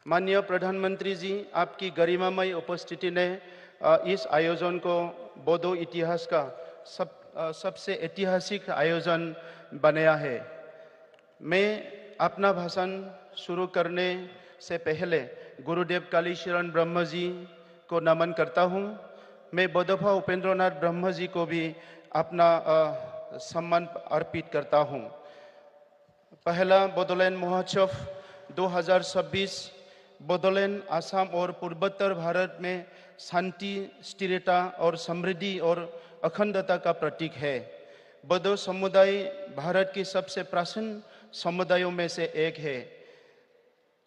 माननीय प्रधानमंत्री जी, आपकी गरिमामय उपस्थिति ने इस आयोजन को बोडो इतिहास का सबसे ऐतिहासिक आयोजन बनाया है। मैं अपना भाषण शुरू करने से पहले गुरुदेव कालीशरण ब्रह्म जी को नमन करता हूँ। मैं बोधोफा उपेंद्रनाथ ब्रह्म जी को भी अपना सम्मान अर्पित करता हूँ। पहला बोडोलैंड महोत्सव 2026 बोडोलैंड, असम और पूर्वोत्तर भारत में शांति, स्थिरता और समृद्धि और अखंडता का प्रतीक है। बोडो समुदाय भारत की सबसे प्राचीन समुदायों में से एक है।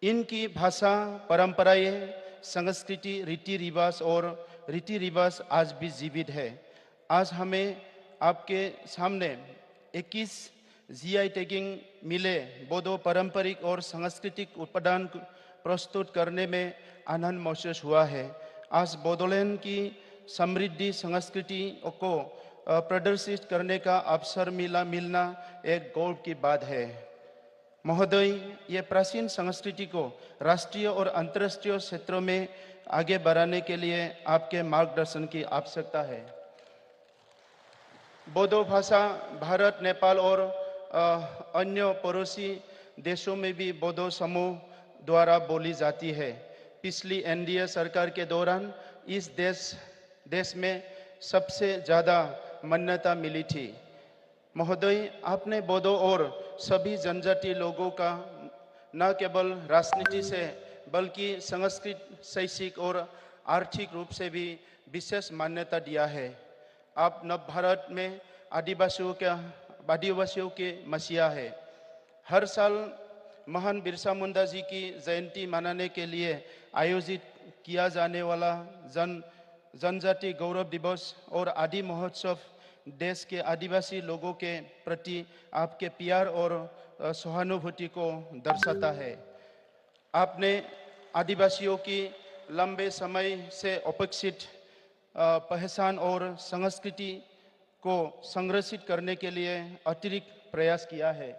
इनकी भाषा, परंपराएं, संस्कृति, रीति रिवाज आज भी जीवित है। आज हमें आपके सामने 21 जीआई टैगिंग मिले बोडो पारंपरिक और सांस्कृतिक उत्पादन प्रस्तुत करने में आनंद महसूस हुआ है। आज बोडोलैंड की समृद्धि संस्कृति को प्रदर्शित करने का अवसर मिलना एक गौरव की बात है। महोदय, ये प्राचीन संस्कृति को राष्ट्रीय और अंतर्राष्ट्रीय क्षेत्रों में आगे बढ़ाने के लिए आपके मार्गदर्शन की आवश्यकता है। बोडो भाषा भारत, नेपाल और अन्य पड़ोसी देशों में भी बोडो समूह द्वारा बोली जाती है। पिछली एनडीए सरकार के दौरान इस देश में सबसे ज़्यादा मान्यता मिली थी। महोदय, आपने बोडो और सभी जनजातीय लोगों का न केवल राजनीति से बल्कि सांस्कृतिक, शैक्षिक और आर्थिक रूप से भी विशेष मान्यता दिया है। आप नव भारत में आदिवासियों के मसीहा है। हर साल महान बिरसा मुंडा जी की जयंती मनाने के लिए आयोजित किया जाने वाला जनजाति गौरव दिवस और आदि महोत्सव देश के आदिवासी लोगों के प्रति आपके प्यार और सहानुभूति को दर्शाता है। आपने आदिवासियों की लंबे समय से उपेक्षित पहचान और संस्कृति को संरक्षित करने के लिए अतिरिक्त प्रयास किया है।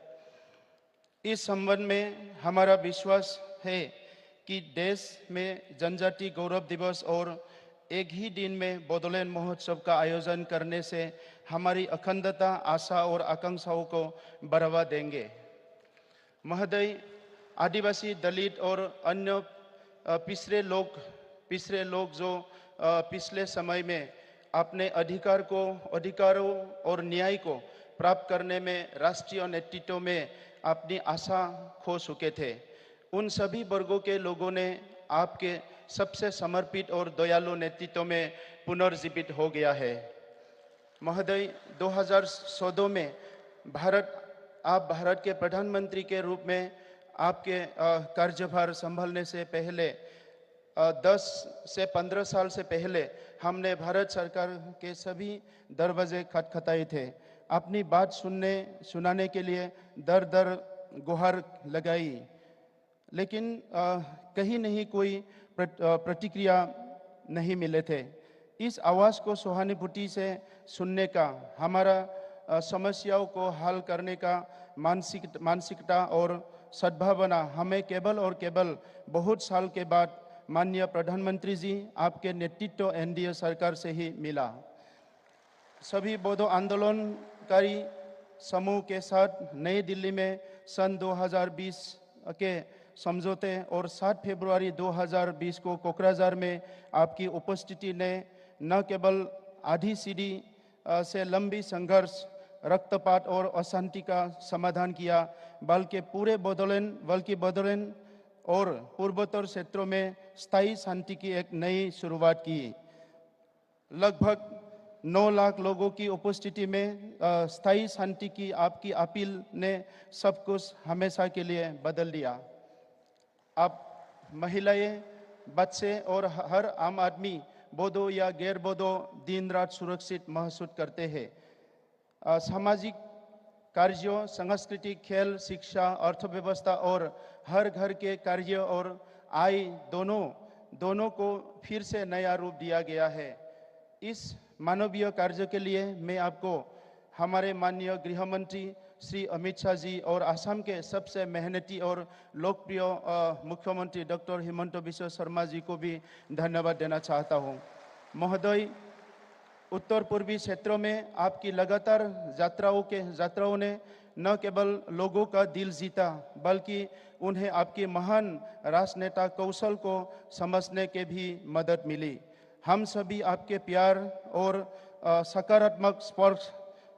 इस संबंध में हमारा विश्वास है कि देश में जनजाति गौरव दिवस और एक ही दिन में बोडोलैंड महोत्सव का आयोजन करने से हमारी अखंडता, आशा और आकांक्षाओं को बढ़ावा देंगे। महोदय, आदिवासी, दलित और अन्य पिछड़े लोग जो पिछले समय में अपने अधिकारों और न्याय को प्राप्त करने में राष्ट्रीय नेतृत्व में अपनी आशा खो चुके थे, उन सभी वर्गों के लोगों ने आपके सबसे समर्पित और दयालु नेतृत्व में पुनर्जीवित हो गया है। महोदय, 2014 में आप भारत के प्रधानमंत्री के रूप में आपके कार्यभार संभालने से पहले 10 से 15 साल से पहले हमने भारत सरकार के सभी दरवाजे खटखटाए थे। अपनी बात सुनाने के लिए दर गुहार लगाई, लेकिन कहीं नहीं कोई प्रतिक्रिया नहीं मिले थे। इस आवाज़ को सहानुभूति से सुनने का, हमारा समस्याओं को हल करने का मानसिकता और सद्भावना हमें केवल और केवल बहुत साल के बाद माननीय प्रधानमंत्री जी आपके नेतृत्व एनडीए सरकार से ही मिला। सभी बोडो आंदोलनकारी समूह के साथ नई दिल्ली में सन 2020 के समझौते और 7 फरवरी 2020 को कोकराझार में आपकी उपस्थिति ने न केवल आधी सीढ़ी से लंबी संघर्ष, रक्तपात और अशांति का समाधान किया, बल्कि बोडोलैंड और पूर्वोत्तर क्षेत्रों में स्थायी शांति की एक नई शुरुआत की। लगभग 9 लाख लोगों की उपस्थिति में स्थायी शांति की आपकी अपील ने सब कुछ हमेशा के लिए बदल दिया। अब महिलाएं, बच्चे और हर आम आदमी बोडो या गैर बोडो दिन रात सुरक्षित महसूस करते हैं। सामाजिक कार्यों, सांस्कृतिक, खेल, शिक्षा, अर्थव्यवस्था और हर घर के कार्य और आय दोनों को फिर से नया रूप दिया गया है। इस मानवीय कार्य के लिए मैं आपको हमारे माननीय गृह मंत्री श्री अमित शाह जी और असम के सबसे मेहनती और लोकप्रिय मुख्यमंत्री डॉक्टर हिमंत बिश्व शर्मा जी को भी धन्यवाद देना चाहता हूँ। महोदय, उत्तर पूर्वी क्षेत्रों में आपकी लगातार यात्राओं ने न केवल लोगों का दिल जीता, बल्कि उन्हें आपकी महान राजनेता कौशल को समझने के भी मदद मिली। हम सभी आपके प्यार और सकारात्मक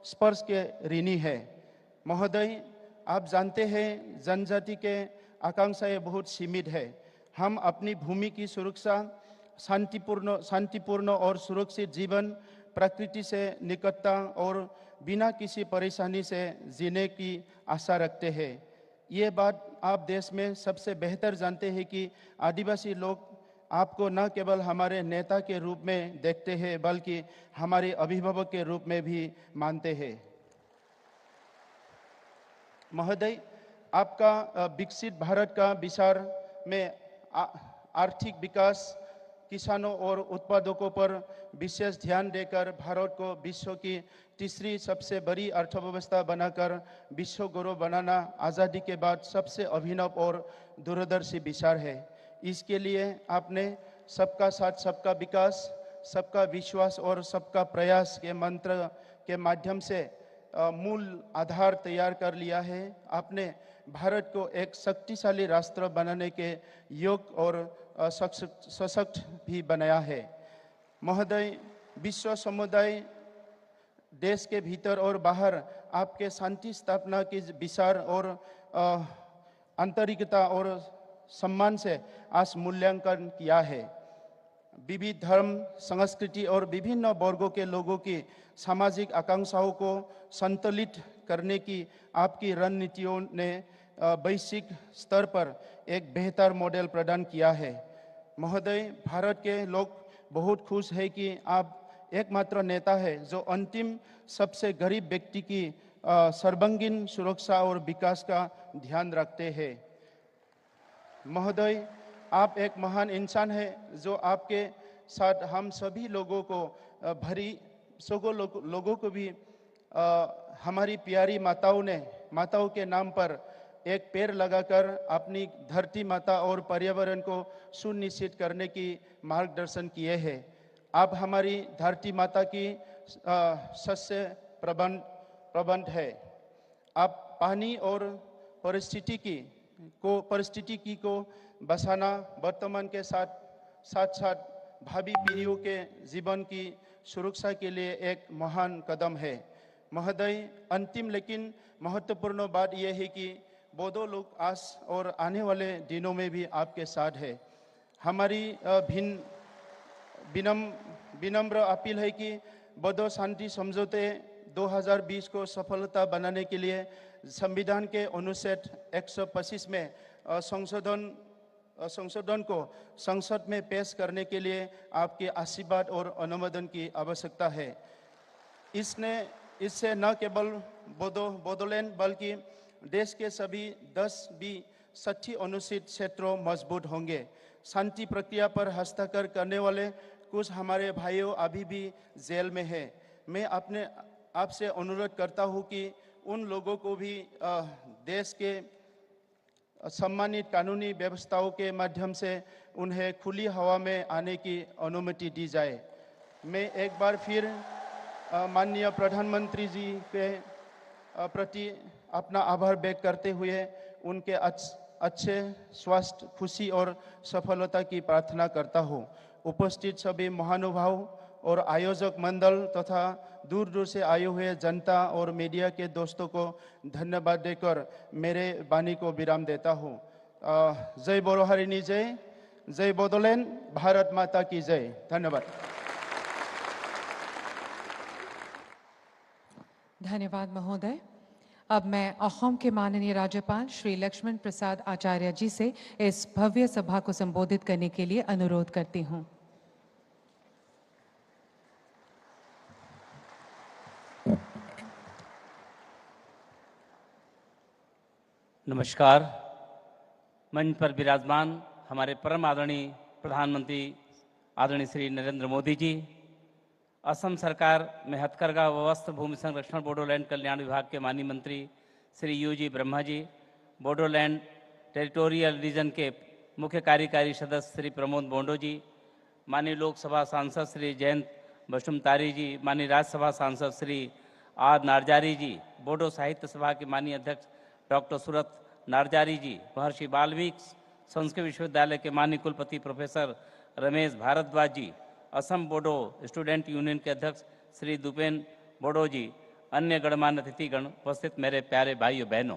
स्पर्श के ऋणी हैं। महोदय, आप जानते हैं जनजाति के आकांक्षाएं बहुत सीमित है। हम अपनी भूमि की सुरक्षा, शांतिपूर्ण और सुरक्षित जीवन, प्रकृति से निकटता और बिना किसी परेशानी से जीने की आशा रखते हैं। ये बात आप देश में सबसे बेहतर जानते हैं कि आदिवासी लोग आपको न केवल हमारे नेता के रूप में देखते हैं, बल्कि हमारे अभिभावक के रूप में भी मानते हैं। महोदय, आपका विकसित भारत का विचार में आर्थिक विकास, किसानों और उत्पादकों पर विशेष ध्यान देकर भारत को विश्व की तीसरी सबसे बड़ी अर्थव्यवस्था बनाकर विश्व गौरव बनाना आज़ादी के बाद सबसे अभिनव और दूरदर्शी विचार है। इसके लिए आपने सबका साथ, सबका विकास, सबका विश्वास और सबका प्रयास के मंत्र के माध्यम से मूल आधार तैयार कर लिया है। आपने भारत को एक शक्तिशाली राष्ट्र बनाने के योग्य और सशक्त भी बनाया है। महोदय, विश्व समुदाय देश के भीतर और बाहर आपके शांति स्थापना की विचार और आंतरिकता और सम्मान से आज मूल्यांकन किया है। विविध धर्म, संस्कृति और विभिन्न वर्गों के लोगों की सामाजिक आकांक्षाओं को संतुलित करने की आपकी रणनीतियों ने वैश्विक स्तर पर एक बेहतर मॉडल प्रदान किया है। महोदय, भारत के लोग बहुत खुश हैं कि आप एकमात्र नेता है जो अंतिम सबसे गरीब व्यक्ति की सर्वांगीण सुरक्षा और विकास का ध्यान रखते हैं। महोदय, आप एक महान इंसान हैं जो आपके साथ हम सभी लोगों को लोगों को भी हमारी प्यारी माताओं के नाम पर एक पेड़ लगाकर अपनी धरती माता और पर्यावरण को सुनिश्चित करने की मार्गदर्शन किए हैं। आप हमारी धरती माता की शस्य प्रबंध है। आप पानी और परिस्थितिकी को बचाना वर्तमान के साथ भावी पीढ़ियों के जीवन की सुरक्षा के लिए एक महान कदम है। महोदय, अंतिम लेकिन महत्वपूर्ण बात यह है कि बोडो लोग आज और आने वाले दिनों में भी आपके साथ है। हमारी विनम्र अपील है कि बोडो शांति समझौते 2020 को सफलता बनाने के लिए संविधान के अनुच्छेद 125 में संशोधन को संसद में पेश करने के लिए आपके आशीर्वाद और अनुमोदन की आवश्यकता है। इससे न केवल बोडोलैंड बल्कि देश के सभी 10-60 अनुसूचित क्षेत्रों मजबूत होंगे। शांति प्रक्रिया पर हस्ताक्षर करने वाले कुछ हमारे भाइयों अभी भी जेल में हैं। मैं आपसे अनुरोध करता हूं कि उन लोगों को भी देश के सम्मानित कानूनी व्यवस्थाओं के माध्यम से उन्हें खुली हवा में आने की अनुमति दी जाए। मैं एक बार फिर माननीय प्रधानमंत्री जी के प्रति अपना आभार व्यक्त करते हुए उनके अच्छे स्वास्थ्य, खुशी और सफलता की प्रार्थना करता हूँ। उपस्थित सभी महानुभाव और आयोजक मंडल तथा दूर दूर से आए हुए जनता और मीडिया के दोस्तों को धन्यवाद देकर मेरे वाणी को विराम देता हूँ। जय बोरो हरिनी जय, जय बोडोलैंड, भारत माता की जय। धन्यवाद। धन्यवाद महोदय। अब मैं असम के माननीय राज्यपाल श्री लक्ष्मण प्रसाद आचार्य जी से इस भव्य सभा को संबोधित करने के लिए अनुरोध करती हूँ। नमस्कार। मंच पर विराजमान हमारे परम आदरणीय प्रधानमंत्री आदरणीय श्री नरेंद्र मोदी जी, असम सरकार में हथकरघा व वस्त्र भूमि संरक्षण बोडोलैंड कल्याण विभाग के माननीय मंत्री Shri UG Brahma ji, Bodoland territorial reason के मुख्य कार्यकारी सदस्य श्री प्रमोद बोंडो जी, माननीय लोकसभा सांसद श्री जयंत बसुमतारी जी, माननीय राज्यसभा सांसद श्री आर नारजारी जी, बोडो साहित्य सभा के माननीय अध्यक्ष डॉक्टर सूरत नारजारी जी, महर्षि वाल्मीकि संस्कृत विश्वविद्यालय के माननीय कुलपति प्रोफेसर रमेश भारद्वाज जी, असम बोडो स्टूडेंट यूनियन के अध्यक्ष श्री दुपेन बोडो जी, अन्य गणमान्य अतिथिगण, उपस्थित मेरे प्यारे भाइयों बहनों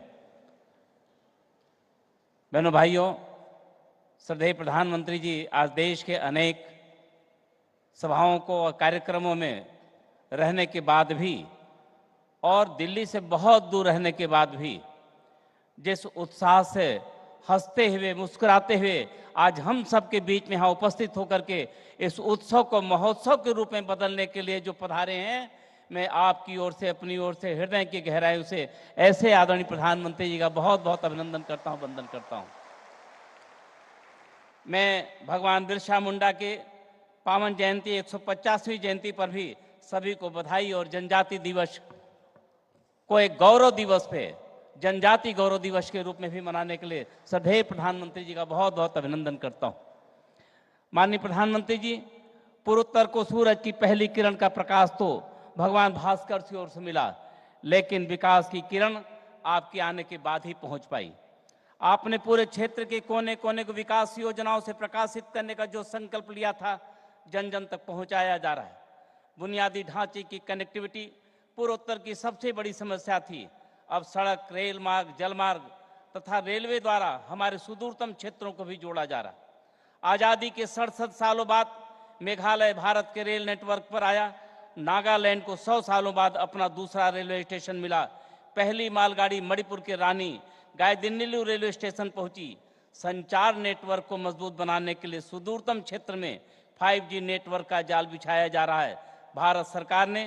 भाइयों, श्रद्धेय प्रधानमंत्री जी आज देश के अनेक सभाओं को और कार्यक्रमों में रहने के बाद भी और दिल्ली से बहुत दूर रहने के बाद भी जिस उत्साह से हंसते हुए मुस्कुराते हुए आज हम सबके बीच में यहाँ उपस्थित होकर के इस उत्सव को महोत्सव के रूप में बदलने के लिए जो पधारे हैं, मैं आपकी ओर से, अपनी ओर से, हृदय की गहराइयों से ऐसे आदरणीय प्रधानमंत्री जी का बहुत बहुत अभिनंदन करता हूँ, वंदन करता हूँ। मैं भगवान बिरसा मुंडा के पावन जयंती 150वीं जयंती पर भी सभी को बधाई और जनजाति दिवस को एक गौरव दिवस पे, जनजाति गौरव दिवस के रूप में भी मनाने के लिए श्रद्धेय प्रधानमंत्री जी का बहुत बहुत अभिनंदन करता हूँ। माननीय प्रधानमंत्री जी, पूर्वोत्तर को सूरज की पहली किरण का प्रकाश तो भगवान भास्कर की ओर से मिला, लेकिन विकास की किरण आपके आने के बाद ही पहुंच पाई। आपने पूरे क्षेत्र के कोने कोने को विकास योजनाओं से प्रकाशित करने का जो संकल्प लिया था, जन जन तक पहुंचाया जा रहा है। बुनियादी ढांचे की कनेक्टिविटी पूर्वोत्तर की सबसे बड़ी समस्या थी। अब सड़क, रेल मार्ग, जलमार्ग तथा रेलवे द्वारा हमारे सुदूरतम क्षेत्रों को भी जोड़ा जा रहा है। आज़ादी के 67 सालों बाद मेघालय भारत के रेल नेटवर्क पर आया। नागालैंड को 100 सालों बाद अपना दूसरा रेलवे स्टेशन मिला। पहली मालगाड़ी मणिपुर के रानी गायदिन्नीलू रेलवे स्टेशन पहुंची। संचार नेटवर्क को मजबूत बनाने के लिए सुदूरतम क्षेत्र में 5G नेटवर्क का जाल बिछाया जा रहा है। भारत सरकार ने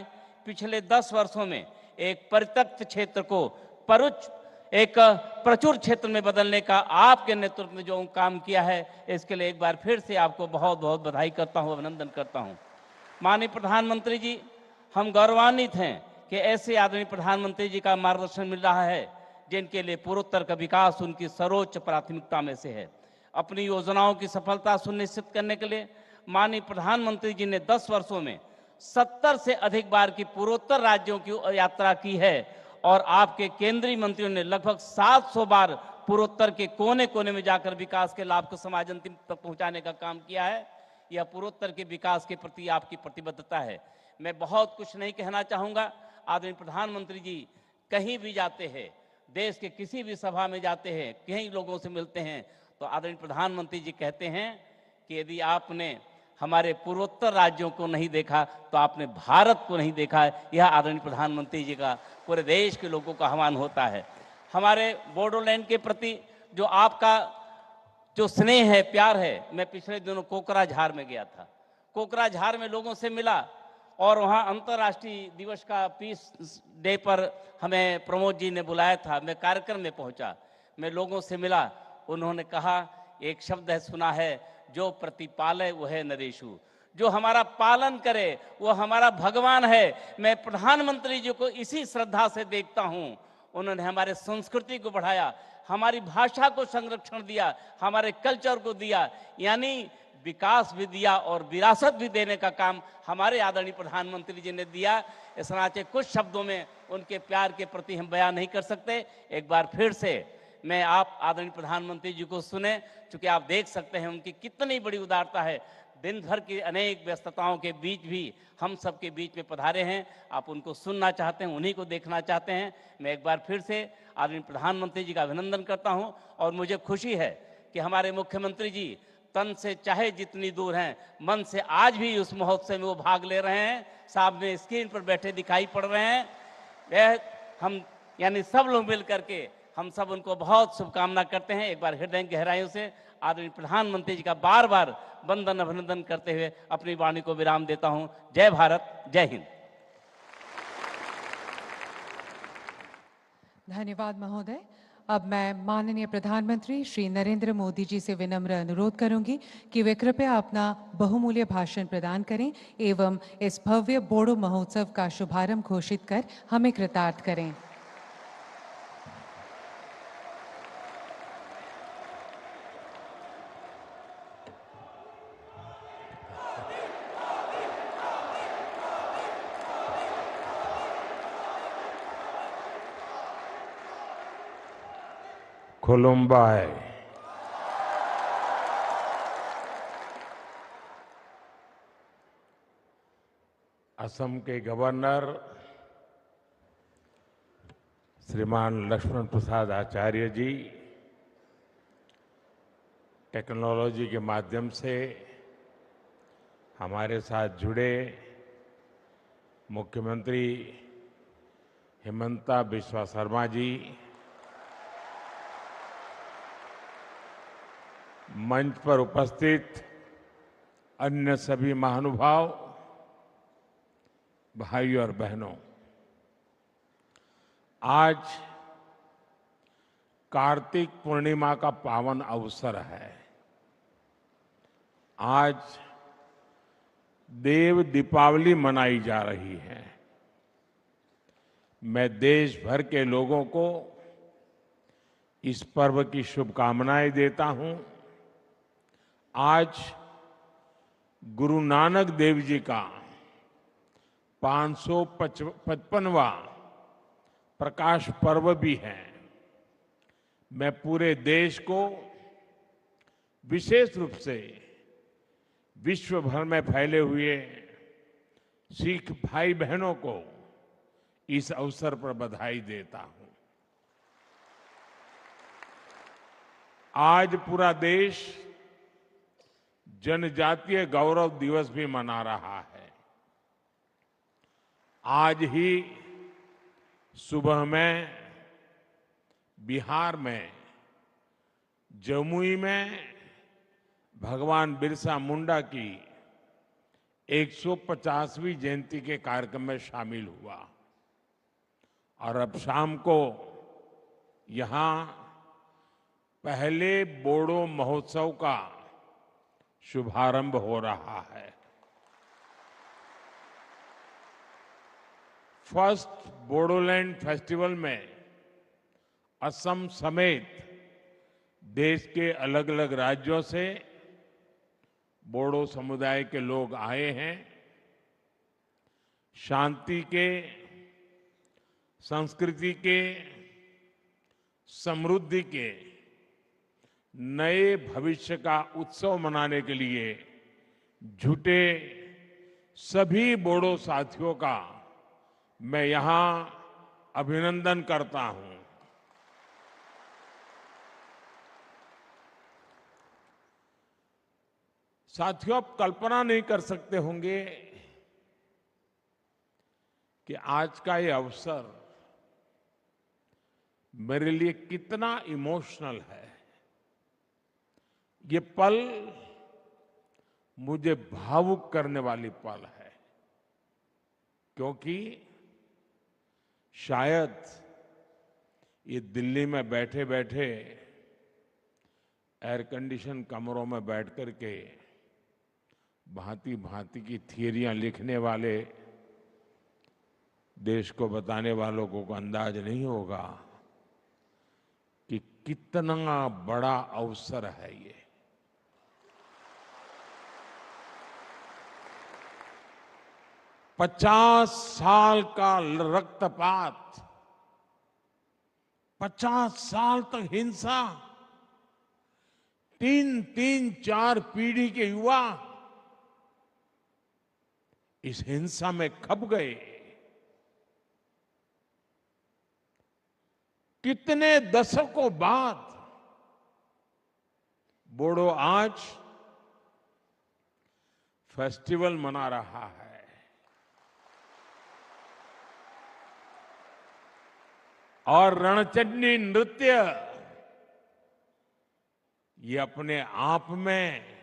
पिछले 10 वर्षों में एक परित्यक्त क्षेत्र को एक प्रचुर क्षेत्र में बदलने का आपके नेतृत्व में जो काम किया है, इसके लिए एक बार फिर से आपको बहुत बहुत बधाई करता हूं, अभिनंदन करता हूं। माननीय प्रधानमंत्री जी, हम गौरवान्वित हैं कि ऐसे आदरणीय प्रधानमंत्री जी का मार्गदर्शन मिल रहा है जिनके लिए पूर्वोत्तर का विकास उनकी सर्वोच्च प्राथमिकता में से है। अपनी योजनाओं की सफलता सुनिश्चित करने के लिए माननीय प्रधानमंत्री जी ने 10 वर्षों में 70 से अधिक बार की पूर्वोत्तर राज्यों की यात्रा की है और आपके केंद्रीय मंत्रियों ने लगभग 700 बार पूर्वोत्तर के कोने कोने में जाकर विकास के लाभ को समाज अंतिम तक पहुंचाने का काम किया है। यह पूर्वोत्तर के विकास के प्रति आपकी प्रतिबद्धता है। मैं बहुत कुछ नहीं कहना चाहूँगा। आदरणीय प्रधानमंत्री जी कहीं भी जाते हैं, देश के किसी भी सभा में जाते हैं, कई लोगों से मिलते हैं, तो आदरणीय प्रधानमंत्री जी कहते हैं कि यदि आपने हमारे पूर्वोत्तर राज्यों को नहीं देखा तो आपने भारत को नहीं देखा है। यह आदरणीय प्रधानमंत्री जी का पूरे देश के लोगों का आह्वान होता है। हमारे बोडोलैंड के प्रति जो आपका जो स्नेह है, प्यार है, मैं पिछले दिनों कोकराझार में गया था। कोकराझार में लोगों से मिला और वहाँ अंतर्राष्ट्रीय दिवस का पीस डे पर हमें प्रमोद जी ने बुलाया था। मैं कार्यक्रम में पहुँचा, मैं लोगों से मिला। उन्होंने कहा, एक शब्द है सुना है, जो प्रतिपाले वह है नरेशु, जो हमारा पालन करे वो हमारा भगवान है। मैं प्रधानमंत्री जी को इसी श्रद्धा से देखता हूँ। उन्होंने हमारे संस्कृति को बढ़ाया, हमारी भाषा को संरक्षण दिया, हमारे कल्चर को दिया, यानी विकास भी दिया और विरासत भी देने का काम हमारे आदरणीय प्रधानमंत्री जी ने दिया। इस नाते कुछ शब्दों में उनके प्यार के प्रति हम बयान नहीं कर सकते। एक बार फिर से मैं आप आदरणीय प्रधानमंत्री जी को सुने, क्योंकि आप देख सकते हैं उनकी कितनी बड़ी उदारता है। दिन भर की अनेक व्यस्तताओं के बीच भी हम सबके बीच में पधारे हैं। आप उनको सुनना चाहते हैं, उन्हीं को देखना चाहते हैं। मैं एक बार फिर से आदरणीय प्रधानमंत्री जी का अभिनंदन करता हूं और मुझे खुशी है कि हमारे मुख्यमंत्री जी तन से चाहे जितनी दूर हैं, मन से आज भी उस महोत्सव में वो भाग ले रहे हैं। सामने स्क्रीन पर बैठे दिखाई पड़ रहे हैं। वह हम यानी सब लोग मिल करके हम सब उनको बहुत शुभकामना करते हैं। एक बार हृदय गहराइयों से आदरणीय प्रधानमंत्री जी का बार बार वंदन अभिनंदन करते हुए अपनी वाणी को विराम देता हूं। जय भारत, जय हिंद। धन्यवाद महोदय। अब मैं माननीय प्रधानमंत्री श्री नरेंद्र मोदी जी से विनम्र अनुरोध करूंगी कि वे कृपया अपना बहुमूल्य भाषण प्रदान करें एवं इस भव्य बोडो महोत्सव का शुभारंभ घोषित कर हमें कृतार्थ करें। खुलुम्बाई। असम के गवर्नर श्रीमान लक्ष्मण प्रसाद आचार्य जी टेक्नोलॉजी के माध्यम से हमारे साथ जुड़े, मुख्यमंत्री हिमंता बिस्वा शर्मा जी, मंच पर उपस्थित अन्य सभी महानुभाव, भाइयों और बहनों, आज कार्तिक पूर्णिमा का पावन अवसर है। आज देव दीपावली मनाई जा रही है। मैं देश भर के लोगों को इस पर्व की शुभकामनाएं देता हूं। आज गुरु नानक देव जी का 555वां प्रकाश पर्व भी है। मैं पूरे देश को, विशेष रूप से विश्व भर में फैले हुए सिख भाई बहनों को इस अवसर पर बधाई देता हूं। आज पूरा देश जनजातीय गौरव दिवस भी मना रहा है। आज ही सुबह में बिहार में जमुई में भगवान बिरसा मुंडा की 150वीं जयंती के कार्यक्रम में शामिल हुआ और अब शाम को यहां पहले बोडो महोत्सव का शुभारंभ हो रहा है। फर्स्ट बोडोलैंड फेस्टिवल में असम समेत देश के अलग अलग राज्यों से बोडो समुदाय के लोग आए हैं। शांति के, संस्कृति के, समृद्धि के नए भविष्य का उत्सव मनाने के लिए जुटे सभी बोडो साथियों का मैं यहां अभिनंदन करता हूं। साथियों, आप कल्पना नहीं कर सकते होंगे कि आज का ये अवसर मेरे लिए कितना इमोशनल है। ये पल मुझे भावुक करने वाली पल है, क्योंकि शायद ये दिल्ली में बैठे बैठे एयर कंडीशन कमरों में बैठ करके भांति भांति की थियरियां लिखने वाले देश को बताने वालों को अंदाज नहीं होगा कि कितना बड़ा अवसर है ये। पचास साल का रक्तपात, 50 साल तक हिंसा, 3-4 पीढ़ी के युवा इस हिंसा में खप गए। कितने दशकों बाद बोडो आज फेस्टिवल मना रहा है। और रणचंडी नृत्य ये अपने आप में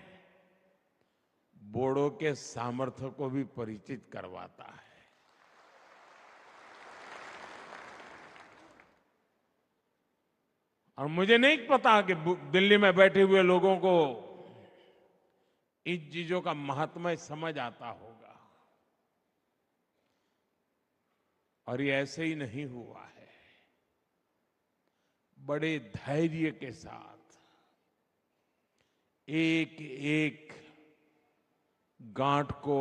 बोडो के सामर्थ्य को भी परिचित करवाता है। और मुझे नहीं पता कि दिल्ली में बैठे हुए लोगों को इन चीजों का महात्म्य समझ आता होगा। और ये ऐसे ही नहीं हुआ है। बड़े धैर्य के साथ एक एक गांठ को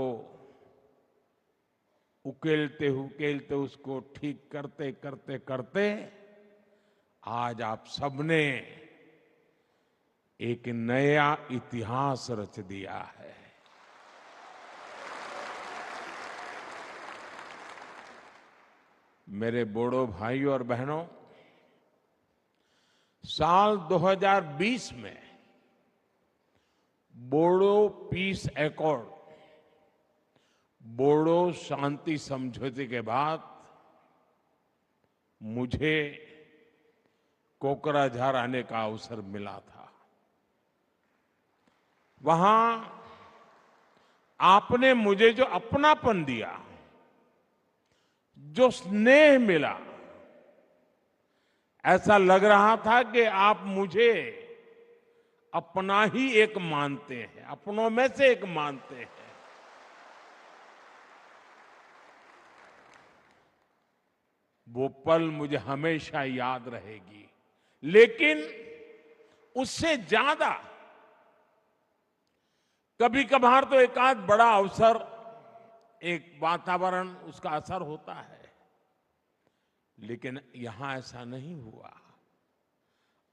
उकेलते उकेलते उसको ठीक करते करते करते आज आप सबने एक नया इतिहास रच दिया है। मेरे बोडो भाइयों और बहनों, साल 2020 में बोडो पीस एकॉर्ड, बोडो शांति समझौते के बाद मुझे कोकराझार आने का अवसर मिला था। वहां आपने मुझे जो अपनापन दिया, जो स्नेह मिला, ऐसा लग रहा था कि आप मुझे अपना ही एक मानते हैं, अपनों में से एक मानते हैं। वो पल मुझे हमेशा याद रहेगी। लेकिन उससे ज्यादा कभी कभार तो एक आध बड़ा अवसर, एक वातावरण, उसका असर होता है, लेकिन यहां ऐसा नहीं हुआ।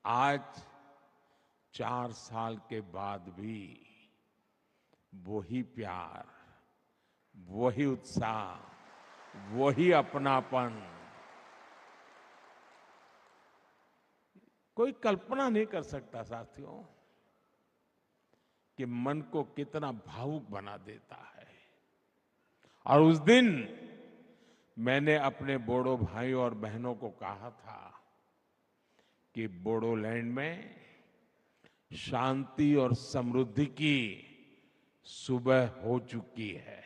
आज 4 साल के बाद भी वही प्यार, वही उत्साह, वही अपनापन। कोई कल्पना नहीं कर सकता साथियों कि मन को कितना भावुक बना देता है। और उस दिन मैंने अपने बोडो भाइयों और बहनों को कहा था कि बोडोलैंड में शांति और समृद्धि की सुबह हो चुकी है।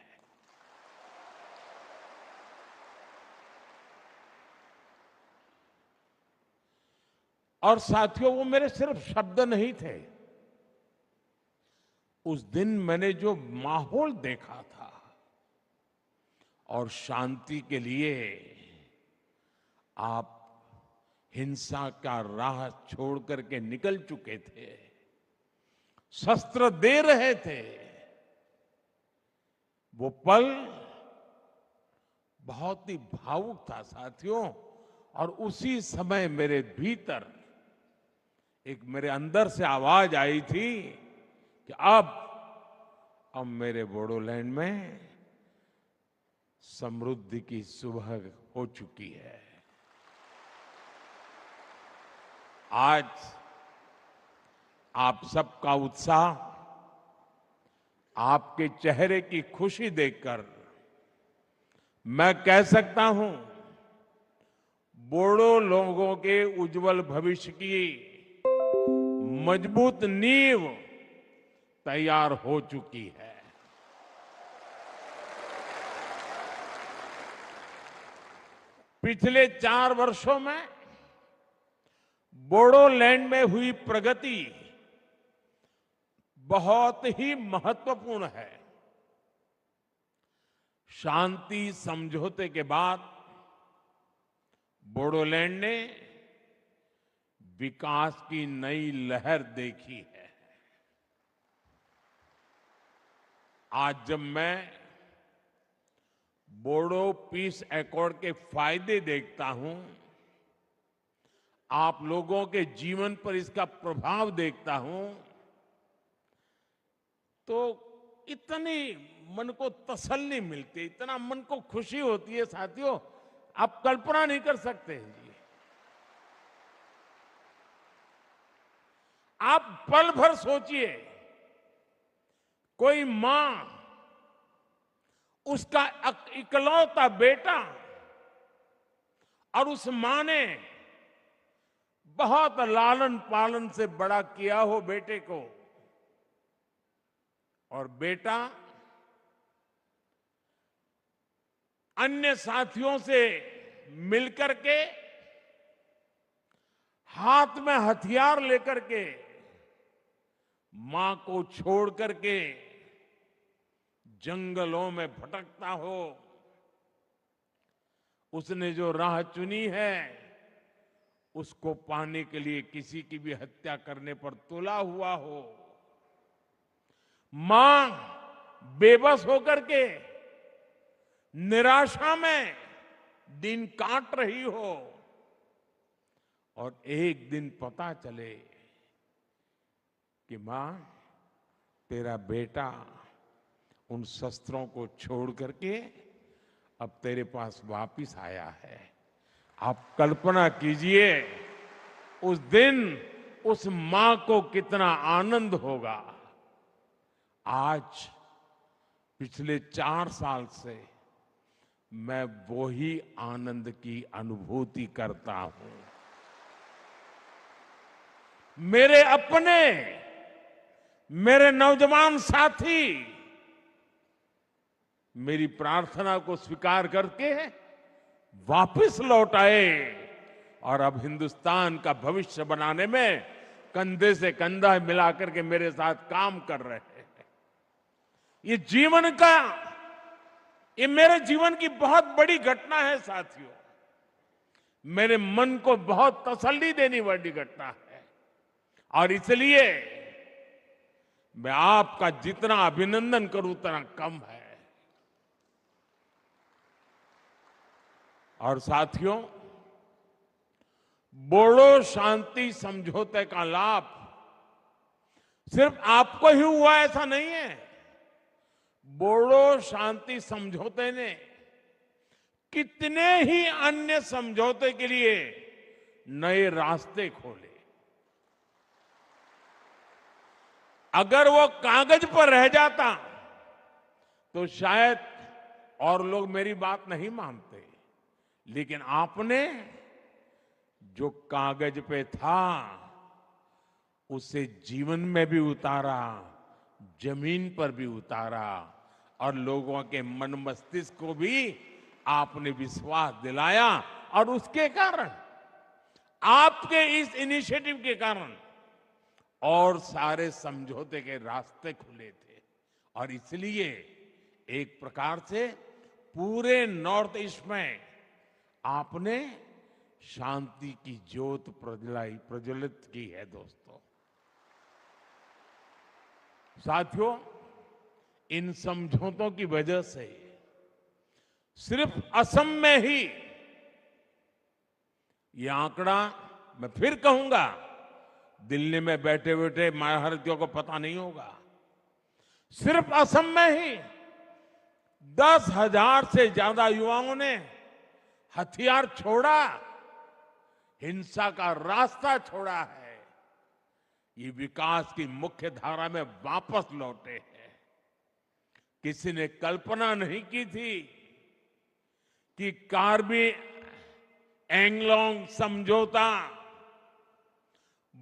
और साथियों, वो मेरे सिर्फ शब्द नहीं थे। उस दिन मैंने जो माहौल देखा था, और शांति के लिए आप हिंसा का राह छोड़ करके निकल चुके थे, शस्त्र दे रहे थे, वो पल बहुत ही भावुक था साथियों। और उसी समय मेरे भीतर एक, मेरे अंदर से आवाज आई थी कि अब मेरे बोडोलैंड में समृद्धि की सुबह हो चुकी है। आज आप सबका उत्साह, आपके चेहरे की खुशी देखकर मैं कह सकता हूं, बोडो लोगों के उज्जवल भविष्य की मजबूत नींव तैयार हो चुकी है। पिछले 4 वर्षों में बोडोलैंड में हुई प्रगति बहुत ही महत्वपूर्ण है। शांति समझौते के बाद बोडोलैंड ने विकास की नई लहर देखी है। आज जब मैं बोडो पीस एकॉर्ड के फायदे देखता हूं, आप लोगों के जीवन पर इसका प्रभाव देखता हूं, तो इतनी मन को तसल्ली मिलती है, इतना मन को खुशी होती है साथियों, आप कल्पना नहीं कर सकते जी। आप पल भर सोचिए, कोई मां उसका इकलौता बेटा, और उस मां ने बहुत लालन पालन से बड़ा किया हो बेटे को, और बेटा अन्य साथियों से मिलकर के, हाथ में हथियार लेकर के, मां को छोड़ करके जंगलों में भटकता हो, उसने जो राह चुनी है, उसको पाने के लिए किसी की भी हत्या करने पर तुला हुआ हो, मां बेबस होकर के निराशा में दिन काट रही हो, और एक दिन पता चले कि मां, तेरा बेटा उन शस्त्रों को छोड़ करके अब तेरे पास वापिस आया है। आप कल्पना कीजिए उस दिन उस मां को कितना आनंद होगा। आज पिछले 4 साल से मैं वही आनंद की अनुभूति करता हूं। मेरे अपने, मेरे नौजवान साथी मेरी प्रार्थना को स्वीकार करके वापस लौट आए और अब हिंदुस्तान का भविष्य बनाने में कंधे से कंधा मिलाकर के मेरे साथ काम कर रहे हैं। ये मेरे जीवन की बहुत बड़ी घटना है साथियों। मेरे मन को बहुत तसल्ली देने वाली घटना है और इसलिए मैं आपका जितना अभिनंदन करूं उतना कम है। और साथियों, बोडो शांति समझौते का लाभ सिर्फ आपको ही हुआ ऐसा नहीं है। बोडो शांति समझौते ने कितने ही अन्य समझौते के लिए नए रास्ते खोले। अगर वो कागज पर रह जाता तो शायद और लोग मेरी बात नहीं मानते, लेकिन आपने जो कागज पे था उसे जीवन में भी उतारा, जमीन पर भी उतारा और लोगों के मन मस्तिष्क को भी आपने विश्वास दिलाया। और उसके कारण, आपके इस इनिशिएटिव के कारण और सारे समझौते के रास्ते खुले थे। और इसलिए एक प्रकार से पूरे नॉर्थ ईस्ट में आपने शांति की ज्योत प्रज्वलित की है। दोस्तों, साथियों, इन समझौतों की वजह से सिर्फ असम में ही, ये आंकड़ा मैं फिर कहूंगा, दिल्ली में बैठे बैठे महारथियों को पता नहीं होगा, सिर्फ असम में ही 10,000 से ज्यादा युवाओं ने हथियार छोड़ा, हिंसा का रास्ता छोड़ा है। ये विकास की मुख्य धारा में वापस लौटे हैं। किसी ने कल्पना नहीं की थी कि कार्बी एंगलोंग समझौता,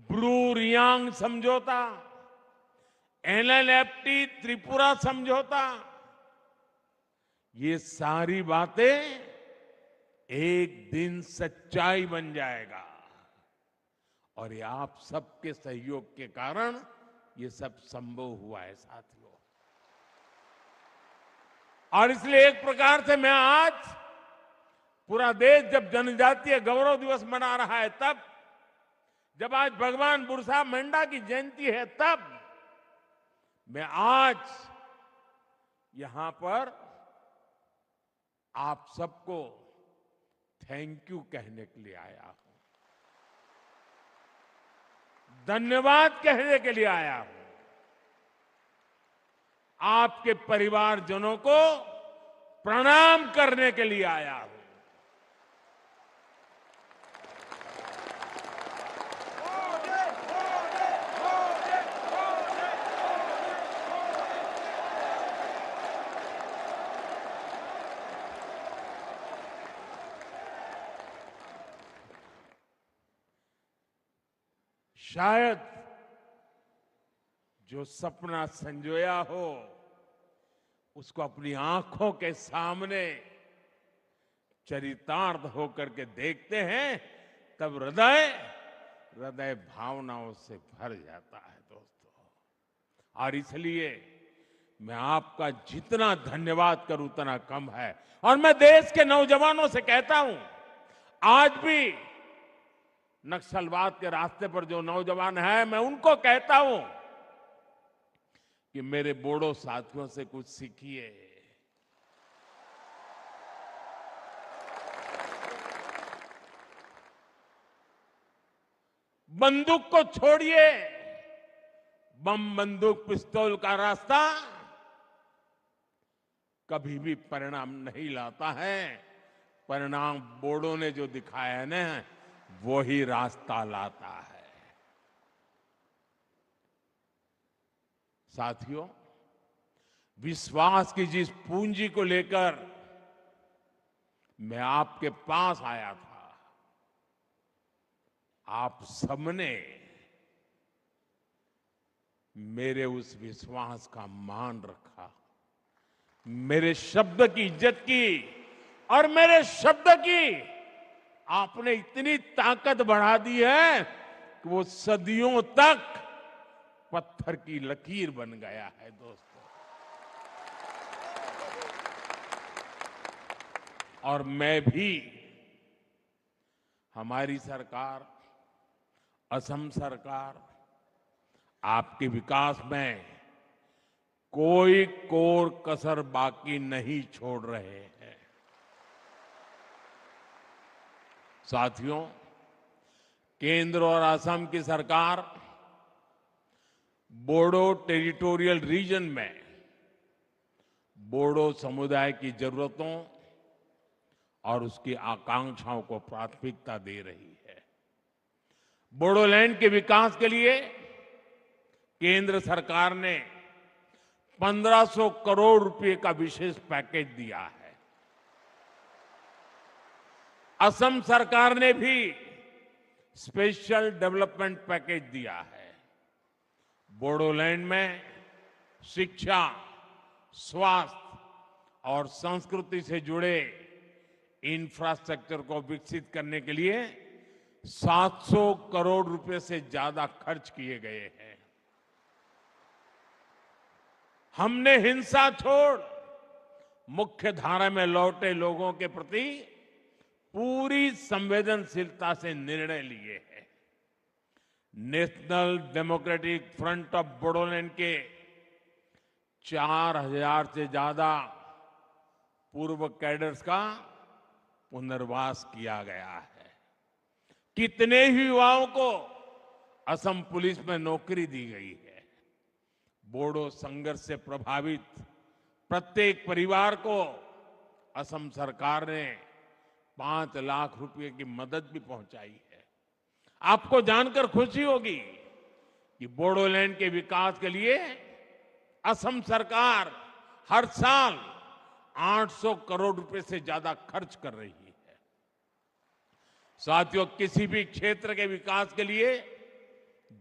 ब्रू रियांग समझौता, एलएलएफटी त्रिपुरा समझौता, ये सारी बातें एक दिन सच्चाई बन जाएगा। और ये आप सबके सहयोग के कारण ये सब संभव हुआ है साथियों। और इसलिए एक प्रकार से मैं आज, पूरा देश जब जनजातीय गौरव दिवस मना रहा है, तब जब आज भगवान बिरसा मुंडा की जयंती है, तब मैं आज यहां पर आप सबको थैंक यू कहने के लिए आया हूं, धन्यवाद कहने के लिए आया हूं। आपके परिवारजनों को प्रणाम करने के लिए आया हूं। शायद जो सपना संजोया हो उसको अपनी आंखों के सामने चरितार्थ होकर के देखते हैं, तब हृदय भावनाओं से भर जाता है दोस्तों। और इसलिए मैं आपका जितना धन्यवाद करूं उतना कम है। और मैं देश के नौजवानों से कहता हूं, आज भी नक्सलवाद के रास्ते पर जो नौजवान हैं, मैं उनको कहता हूं कि मेरे बोडो साथियों से कुछ सीखिए। बंदूक को छोड़िए, बम बंदूक पिस्तौल का रास्ता कभी भी परिणाम नहीं लाता है। परिणाम बोर्डों ने जो दिखाया है ना, वो ही रास्ता लाता है। साथियों, विश्वास की जिस पूंजी को लेकर मैं आपके पास आया था, आप सबने मेरे उस विश्वास का मान रखा, मेरे शब्द की इज्जत की, और मेरे शब्द की आपने इतनी ताकत बढ़ा दी है कि वो सदियों तक पत्थर की लकीर बन गया है। दोस्तों, और मैं भी, हमारी सरकार, असम सरकार आपके विकास में कोई कोर कसर बाकी नहीं छोड़ रहे हैं। साथियों, केंद्र और असम की सरकार बोडो टेरिटोरियल रीजन में बोडो समुदाय की जरूरतों और उसकी आकांक्षाओं को प्राथमिकता दे रही है। बोडोलैंड के विकास के लिए केंद्र सरकार ने 1500 करोड़ रुपए का विशेष पैकेज दिया है। असम सरकार ने भी स्पेशल डेवलपमेंट पैकेज दिया है। बोडोलैंड में शिक्षा, स्वास्थ्य और संस्कृति से जुड़े इंफ्रास्ट्रक्चर को विकसित करने के लिए 700 करोड़ रुपए से ज्यादा खर्च किए गए हैं। हमने हिंसा छोड़ मुख्य धारा में लौटे लोगों के प्रति पूरी संवेदनशीलता से निर्णय लिए हैं। National democratic front of Bodoland के 4000 से ज्यादा पूर्व कैडर्स का पुनर्वास किया गया है। कितने ही युवाओं को असम पुलिस में नौकरी दी गई है। बोडो संघर्ष से प्रभावित प्रत्येक परिवार को असम सरकार ने 5 लाख रुपए की मदद भी पहुंचाई है। आपको जानकर खुशी होगी कि बोडोलैंड के विकास के लिए असम सरकार हर साल 800 करोड़ रुपए से ज्यादा खर्च कर रही है। साथियों, किसी भी क्षेत्र के विकास के लिए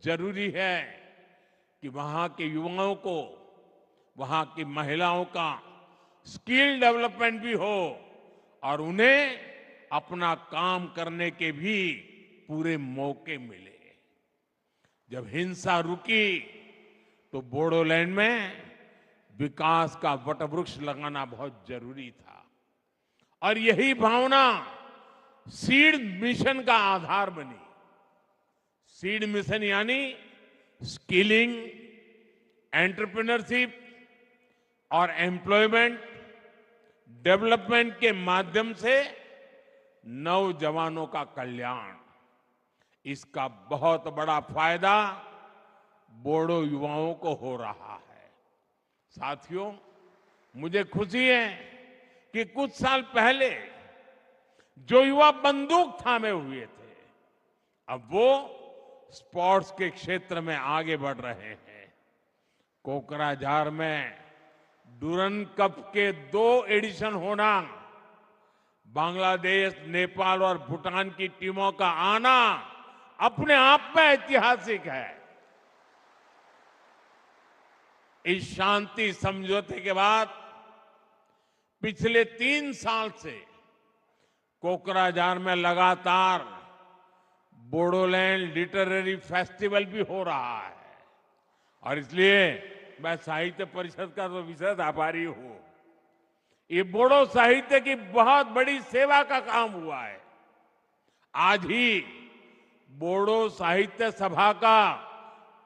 जरूरी है कि वहां के युवाओं को, वहां की महिलाओं का स्किल डेवलपमेंट भी हो और उन्हें अपना काम करने के भी पूरे मौके मिले। जब हिंसा रुकी तो बोडोलैंड में विकास का वटवृक्ष लगाना बहुत जरूरी था, और यही भावना सीड मिशन का आधार बनी। सीड मिशन यानी स्किलिंग, एंटरप्रेन्योरशिप और एम्प्लॉयमेंट डेवलपमेंट के माध्यम से नौजवानों का कल्याण। इसका बहुत बड़ा फायदा बोडो युवाओं को हो रहा है। साथियों, मुझे खुशी है कि कुछ साल पहले जो युवा बंदूक थामे हुए थे, अब वो स्पोर्ट्स के क्षेत्र में आगे बढ़ रहे हैं। कोकराझार में डुरन कप के 2 एडिशन होना, बांग्लादेश, नेपाल और भूटान की टीमों का आना अपने आप में ऐतिहासिक है। इस शांति समझौते के बाद पिछले 3 साल से कोकराझार में लगातार बोडोलैंड लिटरेरी फेस्टिवल भी हो रहा है, और इसलिए मैं साहित्य परिषद का तो विशेष आभारी हूं। ये बोडो साहित्य की बहुत बड़ी सेवा का काम हुआ है। आज ही बोडो साहित्य सभा का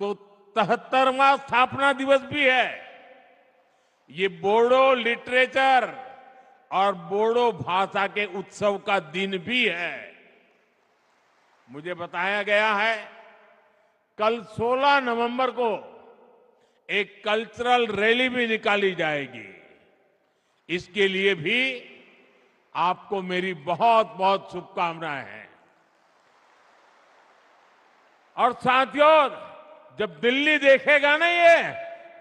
तो 73वां स्थापना दिवस भी है। ये बोडो लिटरेचर और बोडो भाषा के उत्सव का दिन भी है। मुझे बताया गया है कल 16 नवंबर को एक कल्चरल रैली भी निकाली जाएगी। इसके लिए भी आपको मेरी बहुत बहुत शुभकामनाएं हैं। और साथियों, जब दिल्ली देखेगा ना ये,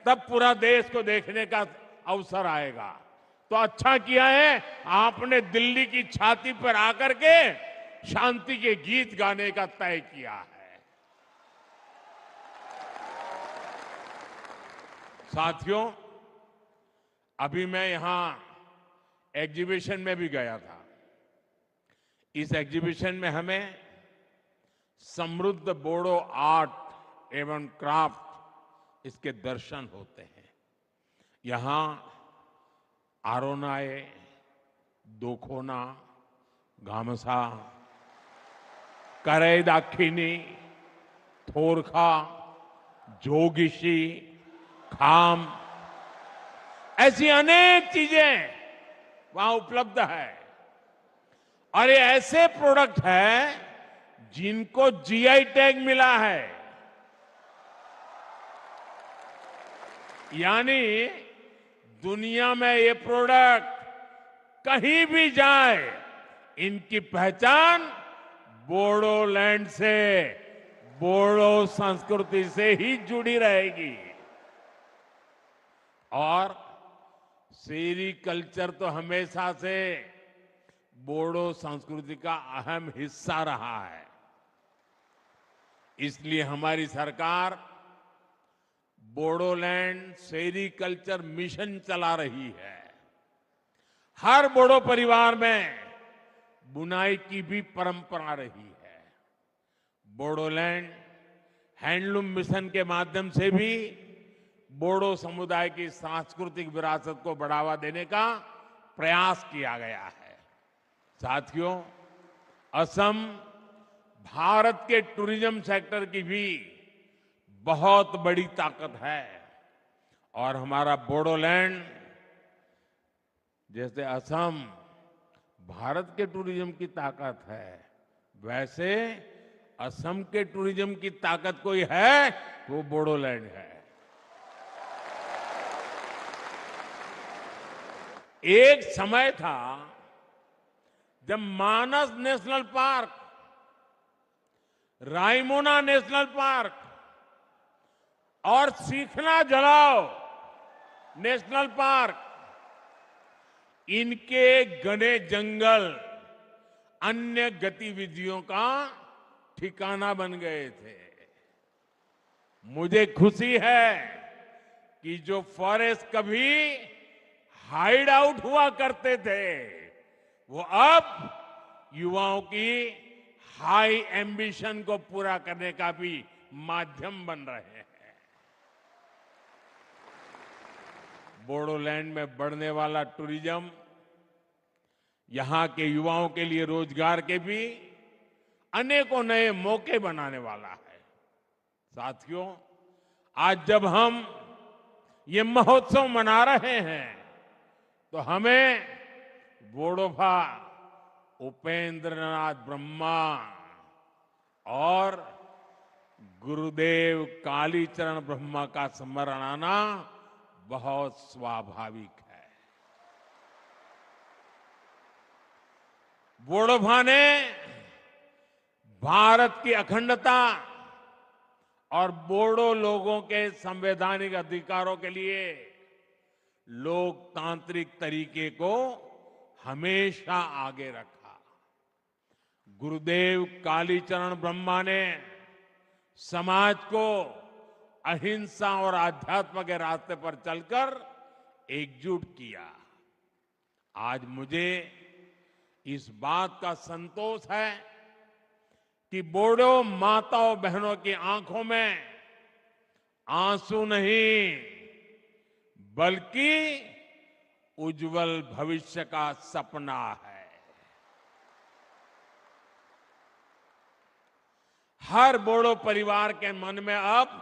तब पूरा देश को देखने का अवसर आएगा। तो अच्छा किया है आपने दिल्ली की छाती पर आकर के शांति के गीत गाने का तय किया है। साथियों, अभी मैं यहां एग्जीबिशन में भी गया था। इस एग्जीबिशन में हमें समृद्ध बोडो आर्ट एवं क्राफ्ट इसके दर्शन होते हैं। यहां आरोनाए, दोखोना, गामसा, करई दाखिनी, थोरखा, जोगिशी, खाम, ऐसी अनेक चीजें वहां उपलब्ध है। और ये ऐसे प्रोडक्ट है जिनको जीआई टैग मिला है। यानी दुनिया में ये प्रोडक्ट कहीं भी जाए, इनकी पहचान बोडोलैंड से, बोडो संस्कृति से ही जुड़ी रहेगी। और सेरीकल्चर तो हमेशा से बोडो संस्कृति का अहम हिस्सा रहा है। इसलिए हमारी सरकार बोडोलैंड सेरीकल्चर मिशन चला रही है। हर बोडो परिवार में बुनाई की भी परंपरा रही है। बोडोलैंड हैंडलूम मिशन के माध्यम से भी बोडो समुदाय की सांस्कृतिक विरासत को बढ़ावा देने का प्रयास किया गया है। साथियों, असम भारत के टूरिज्म सेक्टर की भी बहुत बड़ी ताकत है। और हमारा बोडोलैंड, जैसे असम भारत के टूरिज्म की ताकत है, वैसे असम के टूरिज्म की ताकत कोई है, वो बोडोलैंड है। एक समय था जब Manas national park, Raimona national park और सीखना जलाओ नेशनल पार्क, इनके घने जंगल अन्य गतिविधियों का ठिकाना बन गए थे। मुझे खुशी है कि जो फॉरेस्ट कभी हाइड आउट हुआ करते थे, वो अब युवाओं की हाई एम्बिशन को पूरा करने का भी माध्यम बन रहे हैं। बोडोलैंड में बढ़ने वाला टूरिज्म यहां के युवाओं के लिए रोजगार के भी अनेकों नए मौके बनाने वाला है। साथियों, आज जब हम ये महोत्सव मना रहे हैं, तो हमें बोडोफा उपेंद्रनाथ ब्रह्मा और गुरुदेव कालीचरण ब्रह्मा का स्मरण आना बहुत स्वाभाविक है। बोडोफा ने भारत की अखंडता और बोडो लोगों के संवैधानिक अधिकारों के लिए लोकतांत्रिक तरीके को हमेशा आगे रखा। गुरुदेव कालीचरण ब्रह्मा ने समाज को अहिंसा और आध्यात्म के रास्ते पर चलकर एकजुट किया। आज मुझे इस बात का संतोष है कि बोडो माताओं बहनों की आंखों में आंसू नहीं, बल्कि उज्जवल भविष्य का सपना है। हर बोडो परिवार के मन में अब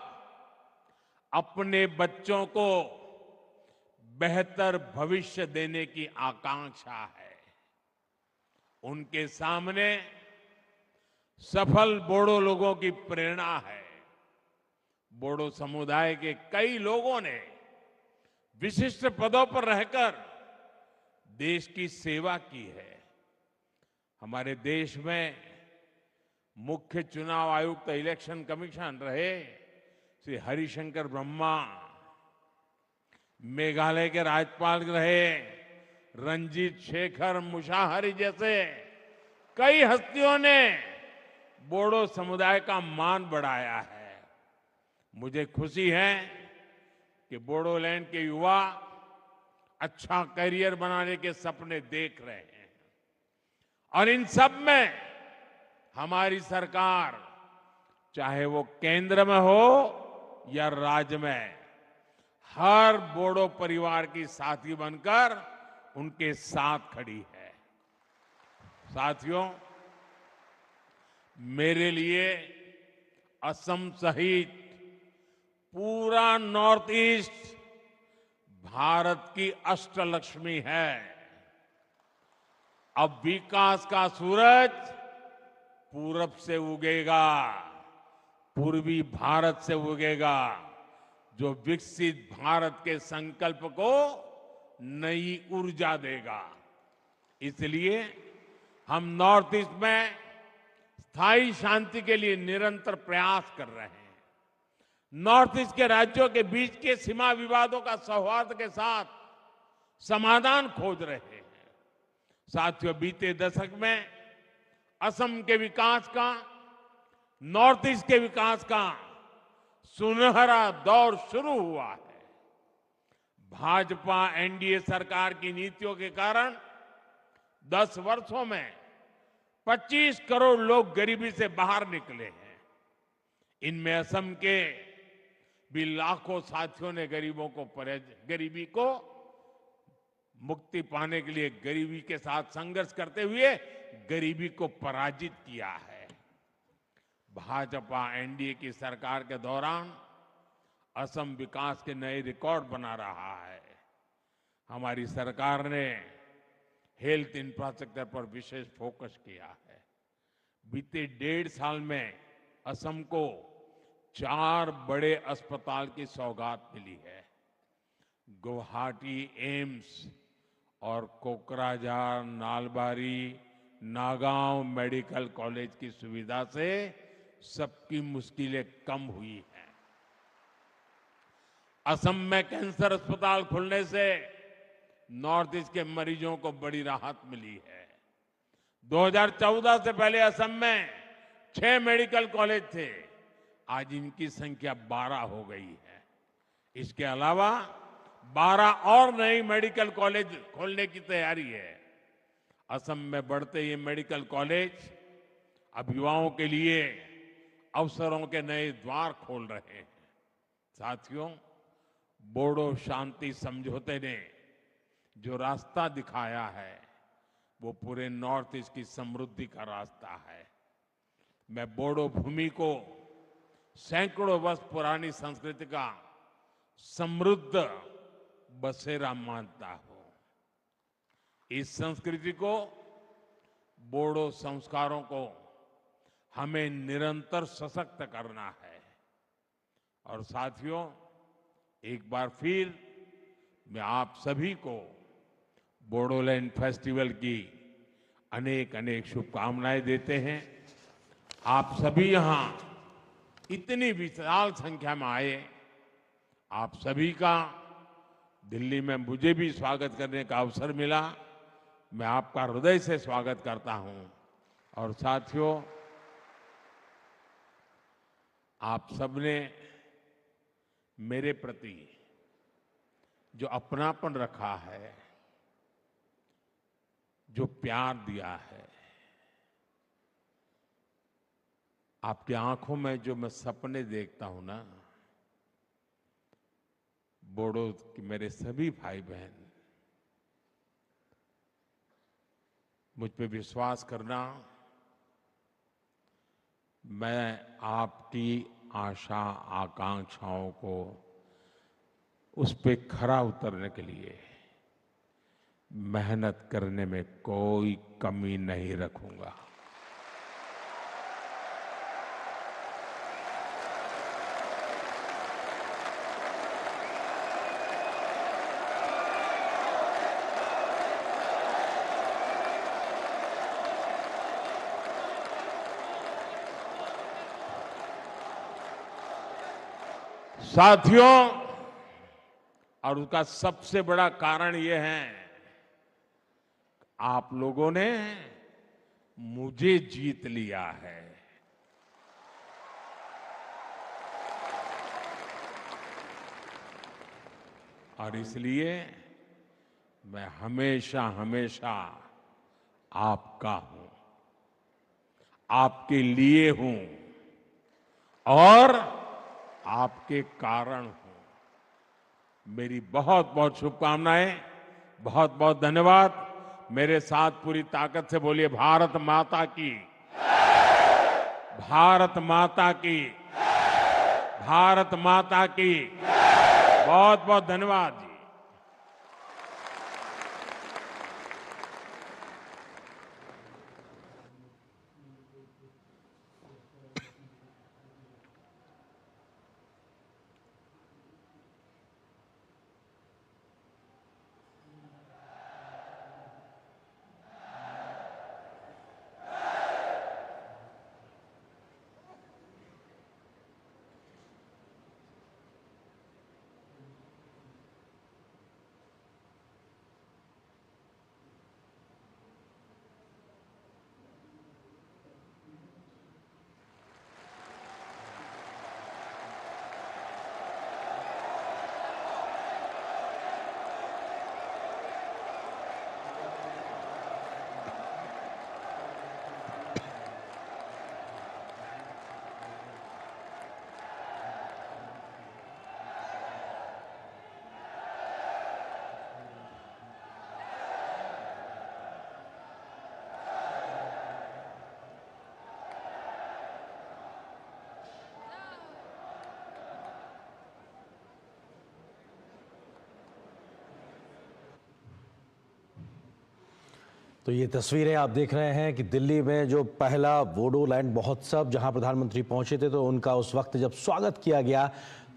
अपने बच्चों को बेहतर भविष्य देने की आकांक्षा है। उनके सामने सफल बोडो लोगों की प्रेरणा है। बोडो समुदाय के कई लोगों ने विशिष्ट पदों पर रहकर देश की सेवा की है। हमारे देश में मुख्य चुनाव आयुक्त इलेक्शन कमीशन रहे श्री हरिशंकर ब्रह्मा, मेघालय के राज्यपाल रहे रंजीत शेखर मुशाहरी जैसे कई हस्तियों ने बोडो समुदाय का मान बढ़ाया है। मुझे खुशी है कि बोडोलैंड के युवा अच्छा करियर बनाने के सपने देख रहे हैं और इन सब में हमारी सरकार, चाहे वो केंद्र में हो या राज्य में, हर बोडो परिवार की साथी बनकर उनके साथ खड़ी है। साथियों, मेरे लिए असम सहित पूरा नॉर्थ ईस्ट भारत की अष्टलक्ष्मी है। अब विकास का सूरज पूरब से उगेगा, पूर्वी भारत से उगेगा, जो विकसित भारत के संकल्प को नई ऊर्जा देगा। इसलिए हम नॉर्थ ईस्ट में स्थायी शांति के लिए निरंतर प्रयास कर रहे हैं। नॉर्थ ईस्ट के राज्यों के बीच के सीमा विवादों का सौहार्द के साथ समाधान खोज रहे हैं। साथियों, बीते दशक में असम के विकास का, नॉर्थ ईस्ट के विकास का सुनहरा दौर शुरू हुआ है। भाजपा एनडीए सरकार की नीतियों के कारण 10 वर्षों में 25 करोड़ लोग गरीबी से बाहर निकले हैं। इनमें असम के भी लाखों साथियों ने गरीबी को मुक्ति पाने के लिए गरीबी के साथ संघर्ष करते हुए गरीबी को पराजित किया है। भाजपा एनडीए की सरकार के दौरान असम विकास के नए रिकॉर्ड बना रहा है। हमारी सरकार ने हेल्थ इंफ्रास्ट्रक्चर पर विशेष फोकस किया है। बीते 1.5 साल में असम को 4 बड़े अस्पताल की सौगात मिली है। गुवाहाटी एम्स और कोकराझार, नालबारी, नागांव मेडिकल कॉलेज की सुविधा से सबकी मुश्किलें कम हुई हैं। असम में कैंसर अस्पताल खुलने से नॉर्थ ईस्ट के मरीजों को बड़ी राहत मिली है। 2014 से पहले असम में 6 मेडिकल कॉलेज थे, आज इनकी संख्या 12 हो गई है। इसके अलावा 12 और नई मेडिकल कॉलेज खोलने की तैयारी है। असम में बढ़ते ये मेडिकल कॉलेज अब युवाओं के लिए अवसरों के नए द्वार खोल रहे हैं। साथियों, बोडो शांति समझौते ने जो रास्ता दिखाया है वो पूरे नॉर्थ ईस्ट की समृद्धि का रास्ता है। मैं बोडो भूमि को सैकड़ों वर्ष पुरानी संस्कृति का समृद्ध बसेरा मानता हूं। इस संस्कृति को, बोडो संस्कारों को हमें निरंतर सशक्त करना है। और साथियों, एक बार फिर मैं आप सभी को बोडोलैंड फेस्टिवल की अनेक अनेक शुभकामनाएं देते हैं। आप सभी यहां इतनी विशाल संख्या में आए, आप सभी का दिल्ली में मुझे भी स्वागत करने का अवसर मिला। मैं आपका हृदय से स्वागत करता हूं। और साथियों, आप सबने मेरे प्रति जो अपनापन रखा है, जो प्यार दिया है, आपकी आंखों में जो मैं सपने देखता हूं ना, बोडो के मेरे सभी भाई बहन, मुझ पे विश्वास करना, मैं आपकी आशा आकांक्षाओं को उस पे खरा उतरने के लिए मेहनत करने में कोई कमी नहीं रखूंगा। साथियों, और उसका सबसे बड़ा कारण यह है, आप लोगों ने मुझे जीत लिया है। और इसलिए मैं हमेशा हमेशा आपका हूं, आपके लिए हूं और आपके कारण हूं। मेरी बहुत बहुत शुभकामनाएं, बहुत बहुत धन्यवाद। मेरे साथ पूरी ताकत से बोलिए भारत माता की, भारत माता की, भारत माता की। बहुत बहुत धन्यवाद जी। तो ये तस्वीरें आप देख रहे हैं कि दिल्ली में जो पहला बोडोलैंड महोत्सव जहां प्रधानमंत्री पहुंचे थे, तो उनका उस वक्त जब स्वागत किया गया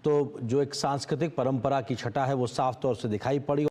तो जो एक सांस्कृतिक परंपरा की छटा है वो साफ तौर से दिखाई पड़ी।